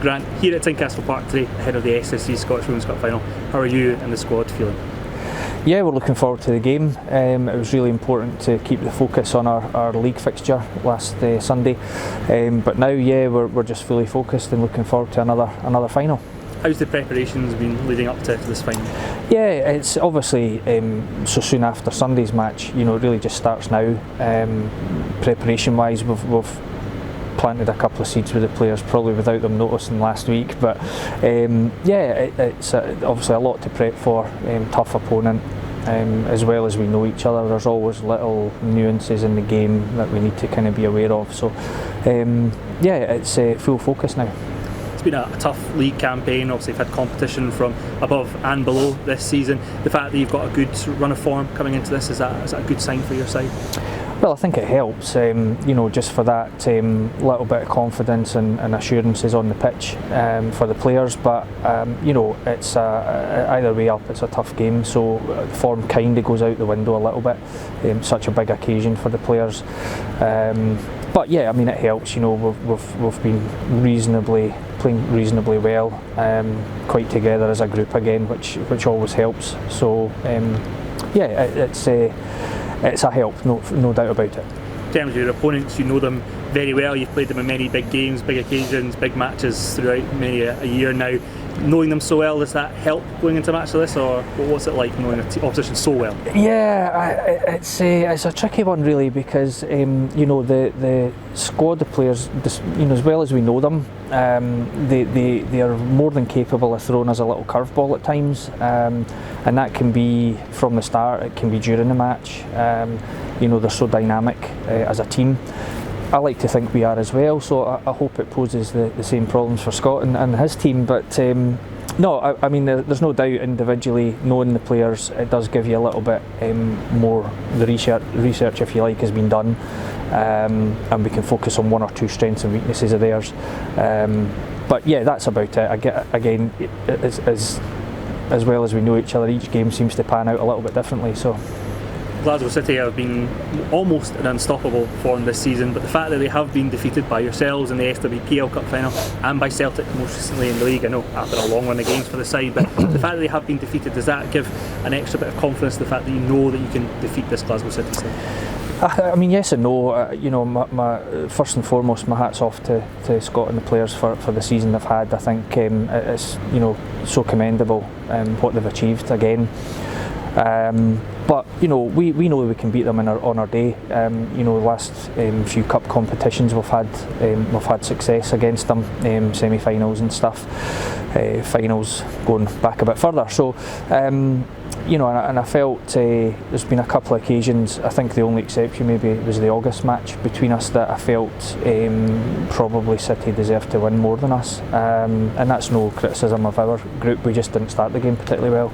Grant, here at Tynecastle Park today, ahead of the SSC Scottish Women's Cup final, how are you and the squad feeling? Yeah, we're looking forward to the game. It was really important to keep the focus on our league fixture last Sunday, but now, yeah, we're just fully focused and looking forward to another final. How's the preparations been leading up to this final? Yeah, it's obviously so soon after Sunday's match. You know, it really just starts now. Preparation-wise, we've planted a couple of seeds with the players, probably without them noticing last week. But yeah, it's obviously a lot to prep for. Tough opponent, as well as we know each other. There's always little nuances in the game that we need to kind of be aware of. So yeah, it's full focus now. It's been a tough league campaign. Obviously, you've had competition from above and below this season. The fact that you've got a good run of form coming into this, is that a good sign for your side? Well, I think it helps, you know, just for that little bit of confidence and assurances on the pitch for the players. But you know, it's either way up, it's a tough game, so form kind of goes out the window a little bit. Such a big occasion for the players. But yeah, I mean, it helps. You know, we've been playing reasonably well, quite together as a group again, which always helps. So yeah, it's a help, no doubt about it. In terms of your opponents, you know them very well. You've played them in many big games, big occasions, big matches throughout many a year now. Knowing them so well, does that help going into a match like this, or what's it like knowing the opposition so well? Yeah, it's a tricky one really, because you know, the squad of players, you know, as well as we know them, they are more than capable of throwing us a little curveball at times, and that can be from the start, it can be during the match. You know, they're so dynamic as a team. I like to think we are as well, so I hope it poses the same problems for Scott and his team. But no, I mean, there's no doubt individually knowing the players, it does give you a little bit more, the research, if you like, has been done, and we can focus on one or two strengths and weaknesses of theirs. But yeah, that's about it. Again, as well as we know each other, each game seems to pan out a little bit differently. So. Glasgow City have been almost in unstoppable form this season, but the fact that they have been defeated by yourselves in the SWPL Cup final and by Celtic most recently in the league, I know after a long run of games for the side, but the fact that they have been defeated, does that give an extra bit of confidence, the fact that you know that you can defeat this Glasgow City side? I mean, yes and no. You know, my first and foremost, my hat's off to Scott and the players for the season they've had. I think it's, you know, so commendable what they've achieved again. But you know, we know we can beat them on our day. You know, the last few cup competitions we've had success against them, semi-finals and stuff, finals going back a bit further. So you know, and I felt there's been a couple of occasions. I think the only exception maybe was the August match between us that I felt probably City deserved to win more than us, and that's no criticism of our group. We just didn't start the game particularly well.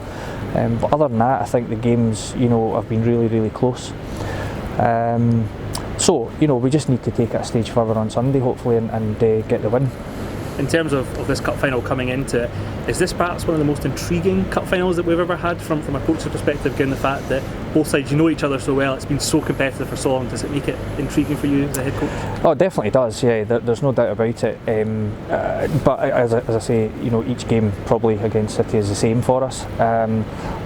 But other than that, I think the games, you know, have been really close. So you know, we just need to take it a stage further on Sunday, hopefully, and get the win. In terms of this cup final coming into it, is this perhaps one of the most intriguing cup finals that we've ever had from a coach's perspective, given the fact that both sides, you know each other so well, it's been so competitive for so long? Does it make it intriguing for you as a head coach? Oh, it definitely does, yeah, there's no doubt about it. But as I say, you know, each game probably against City is the same for us.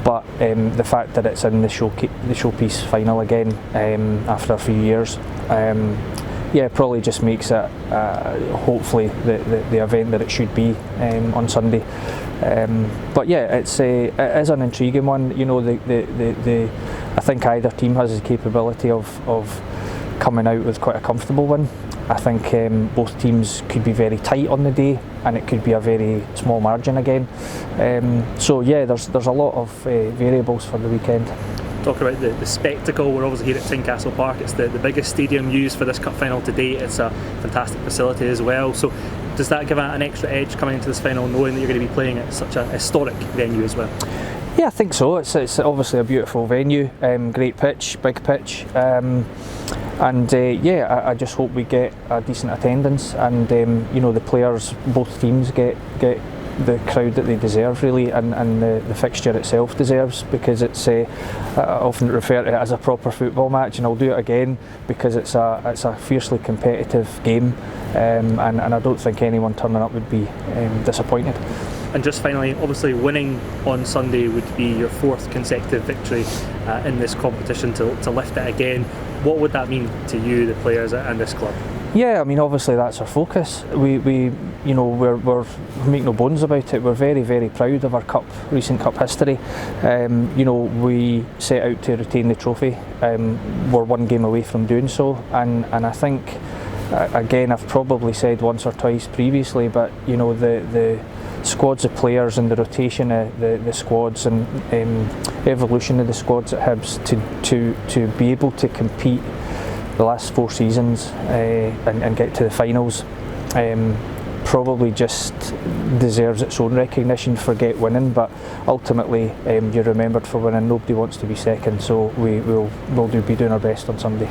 But the fact that it's in the showpiece final again after a few years, yeah, probably just makes it hopefully the event that it should be on Sunday. But yeah, it is an intriguing one. You know, I think either team has the capability of coming out with quite a comfortable win. I think both teams could be very tight on the day, and it could be a very small margin again. So yeah, there's a lot of variables for the weekend. Talk about the spectacle. We're obviously here at Tynecastle Park. It's the biggest stadium used for this cup final to date. It's a fantastic facility as well. So does that give an extra edge coming into this final, knowing that you're going to be playing at such a historic venue as well? Yeah, I think so. It's obviously a beautiful venue, great pitch, big pitch, and yeah, I just hope we get a decent attendance, and you know, the players, both teams get the crowd that they deserve, really, and the fixture itself deserves, because it's I often refer to it as a proper football match, and I'll do it again because it's a fiercely competitive game, and I don't think anyone turning up would be disappointed. And just finally, obviously winning on Sunday would be your 4th consecutive victory in this competition to lift it again. What would that mean to you, the players and this club? Yeah, I mean, obviously that's our focus. We make no bones about it. We're very, very proud of our recent cup history. We set out to retain the trophy. We're one game away from doing so, and I think, again, I've probably said once or twice previously, but the squads of players and the rotation of the squads and evolution of the squads at Hibs to be able to compete the last 4 seasons and get to the finals probably just deserves its own recognition. Forget winning, but ultimately you're remembered for winning. Nobody wants to be second, so we'll be doing our best on Sunday.